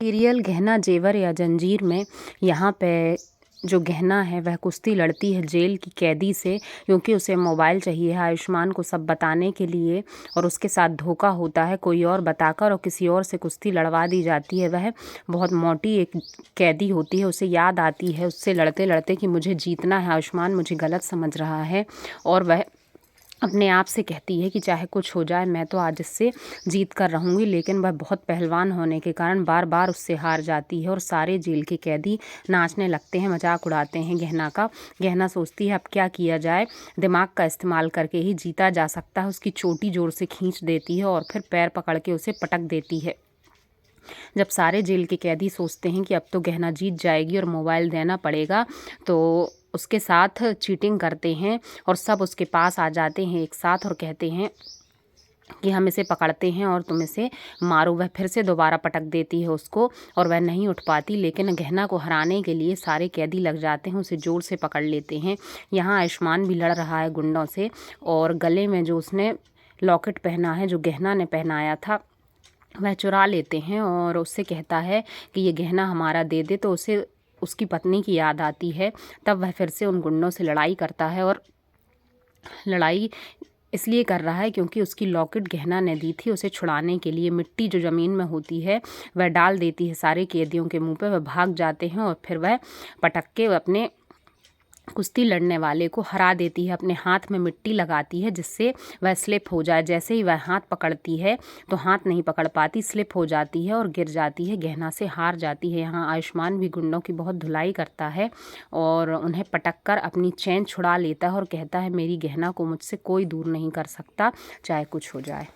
Serial गहना जेवर या जंजीर में यहाँ पे जो गहना है वह कुश्ती लड़ती है जेल की कैदी से, क्योंकि उसे मोबाइल चाहिए है आयुष्मान को सब बताने के लिए, और उसके साथ धोखा होता है कोई और बताकर और किसी और से कुश्ती लड़वा दी जाती है। वह बहुत मोटी एक कैदी होती है, उसे याद आती है उससे लड़ते लड़ते कि मुझे जीतना है, आयुष्मान मुझे गलत समझ रहा है, और वह अपने आप से कहती है कि चाहे कुछ हो जाए मैं तो आज इससे जीत कर रहूँगी। लेकिन वह बहुत पहलवान होने के कारण बार बार उससे हार जाती है और सारे जेल के कैदी नाचने लगते हैं, मजाक उड़ाते हैं गहना का। गहना सोचती है अब क्या किया जाए, दिमाग का इस्तेमाल करके ही जीता जा सकता है। उसकी चोटी जोर से खींच देती है और फिर पैर पकड़ के उसे पटक देती है। जब सारे जेल के कैदी सोचते हैं कि अब तो गहना जीत जाएगी और मोबाइल देना पड़ेगा, तो उसके साथ चीटिंग करते हैं और सब उसके पास आ जाते हैं एक साथ और कहते हैं कि हम इसे पकड़ते हैं और तुम इसे मारो। वह फिर से दोबारा पटक देती है उसको और वह नहीं उठ पाती, लेकिन गहना को हराने के लिए सारे कैदी लग जाते हैं, उसे जोर से पकड़ लेते हैं। यहाँ आयुष्मान भी लड़ रहा है गुंडों से, और गले में जो उसने लॉकेट पहना है जो गहना ने पहनाया था वह चुरा लेते हैं और उससे कहता है कि ये गहना हमारा दे दे। तो उसे उसकी पत्नी की याद आती है, तब वह फिर से उन गुंडों से लड़ाई करता है, और लड़ाई इसलिए कर रहा है क्योंकि उसकी लॉकेट गहना ने दी थी उसे छुड़ाने के लिए। मिट्टी जो ज़मीन में होती है वह डाल देती है सारे कैदियों के मुंह पे, वह भाग जाते हैं और फिर वह पटक के अपने कुश्ती लड़ने वाले को हरा देती है। अपने हाथ में मिट्टी लगाती है जिससे वह स्लिप हो जाए। जैसे ही वह हाथ पकड़ती है तो हाथ नहीं पकड़ पाती, स्लिप हो जाती है और गिर जाती है, गहना से हार जाती है। यहाँ आयुष्मान भी गुंडों की बहुत धुलाई करता है और उन्हें पटक कर अपनी चैन छुड़ा लेता है और कहता है मेरी गहना को मुझसे कोई दूर नहीं कर सकता, चाहे कुछ हो जाए।